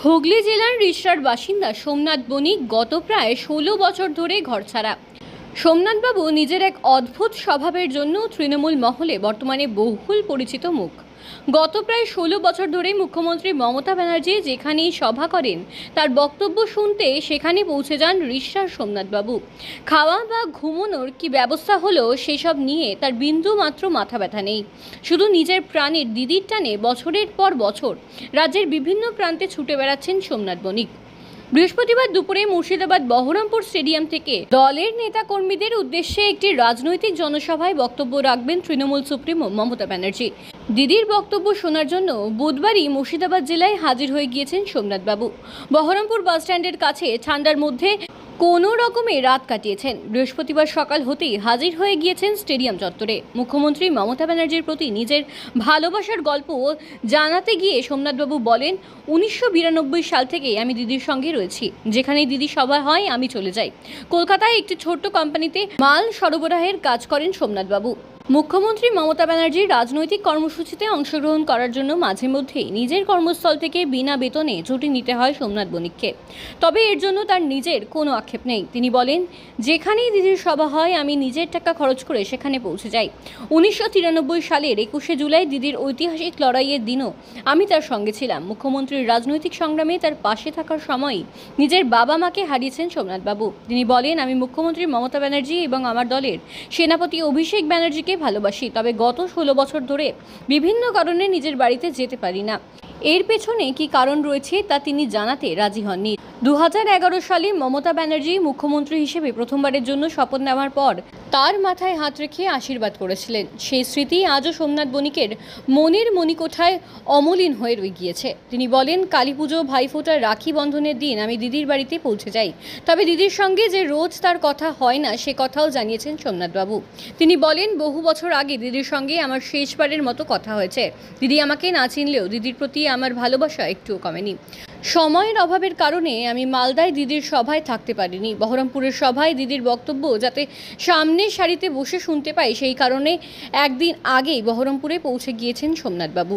হুগলি জেলার রিষড়ার বাসিন্দা সোমনাথ বণিক গত প্রায় ১৬ বছর ধরে ঘরছাড়া। সোমনাথবাবু নিজের এক অদ্ভুত স্বভাবের জন্য তৃণমূল মহলে বর্তমানে বহুল পরিচিত মুখ। গত প্রায় ১৬ বছর ধরে মুখ্যমন্ত্রী মমতা ব্যানার্জি যেখানেই সভা করেন তার বক্তব্য শুনতে সেখানে পৌঁছে যান রিষড়ার সোমনাথবাবু। খাওয়া বা ঘুমানোর কি ব্যবস্থা হলো সেসব নিয়ে তার বিন্দু মাত্র মাথা ব্যথা নেই। শুধু নিজের প্রাণের দিদির টানে বছরের পর বছর রাজ্যের বিভিন্ন প্রান্তে ছুটে বেড়াচ্ছেন সোমনাথ বণিক। বৃহস্পতিবার দুপুরে মুর্শিদাবাদ বহরমপুর স্টেডিয়াম থেকে দলের নেতাকর্মীদের উদ্দেশ্যে একটি রাজনৈতিক জনসভায় বক্তব্য রাখবেন তৃণমূল সুপ্রিমো মমতা ব্যানার্জি। দিদির বক্তব্য শোনার জন্য বুধবারই মুর্শিদাবাদ জেলায় হাজির হয়ে গিয়েছেন সোমনাথবাবু। বহরমপুর বাসস্ট্যান্ডের কাছে ঠান্ডার মধ্যে কোনো রকমে রাত কাটিয়েছেন। বৃহস্পতিবার সকাল হতেই হাজির হয়ে গিয়েছেন স্টেডিয়াম চত্বরে। মুখ্যমন্ত্রী মমতা ব্যানার্জির প্রতি নিজের ভালোবাসার গল্প জানাতে গিয়ে সোমনাথবাবু বলেন, ১৯৯২ সাল থেকে আমি দিদির সঙ্গে রয়েছি। যেখানে দিদি সভা হয় আমি চলে যাই। কলকাতায় একটি ছোট্ট কোম্পানিতে মাল সরবরাহের কাজ করেন সোমনাথবাবু। মুখ্যমন্ত্রী মমতা ব্যানার্জির রাজনৈতিক কর্মসূচিতে অংশগ্রহণ করার জন্য মাঝে মধ্যেই নিজের কর্মস্থল থেকে বিনা বেতনে ছুটি নিতে হয় সোমনাথ বণিককে। তবে এর জন্য তার নিজের কোনো আক্ষেপ নেই। তিনি বলেন, যেখানেই দিদির সভা হয় আমি নিজের টাকা খরচ করে সেখানে পৌঁছে যাই। ১৯৯৩ সালের ২১শে জুলাই দিদির ঐতিহাসিক লড়াইয়ের দিনও আমি তার সঙ্গে ছিলাম। মুখ্যমন্ত্রীর রাজনৈতিক সংগ্রামে তার পাশে থাকার সময়ই নিজের বাবা মাকে হারিয়েছেন সোমনাথবাবু। তিনি বলেন, আমি মুখ্যমন্ত্রী মমতা ব্যানার্জি এবং আমার দলের সেনাপতি অভিষেক ব্যানার্জিকে ভালোবাসি। তবে গত ১৬ বছর ধরে বিভিন্ন কারণে নিজের বাড়িতে যেতে পারি না। এর পেছনে কি কারণ রয়েছে তা তিনি জানাতে রাজি হননি। ২০১১ সালে মমতা ব্যানার্জি মুখ্যমন্ত্রী হিসেবে প্রথমবারের জন্য শপথ নেওয়ার পর তার মাথায় হাত রেখে আশীর্বাদ করেছিলেন। সেই স্মৃতি আজও সোমনাথ বণিকের মনের মণিকোঠায় অমলিন হয়ে রয়ে গিয়েছে। তিনি বলেন, কালী পুজো, ভাইফোঁটার, রাখি বন্ধনের দিন আমি দিদির বাড়িতে পৌঁছে যাই। তবে দিদির সঙ্গে যে রোজ তার কথা হয় না সে কথাও জানিয়েছেন সোমনাথবাবু। তিনি বলেন, বহু বছর আগে দিদির সঙ্গে আমার শেষবারের মতো কথা হয়েছে। দিদি আমাকে না চিনলেও দিদির প্রতি আমার ভালোবাসা একটুও কমেনি। সময়ের অভাবের কারণে আমি মালদায় দিদির সভায় থাকতে পারিনি। বহরমপুরের সভায় দিদির বক্তব্য যাতে সামনের সারিতে বসে শুনতে পাই সেই কারণে একদিন আগেই বহরমপুরে পৌঁছে গিয়েছেন সোমনাথবাবু।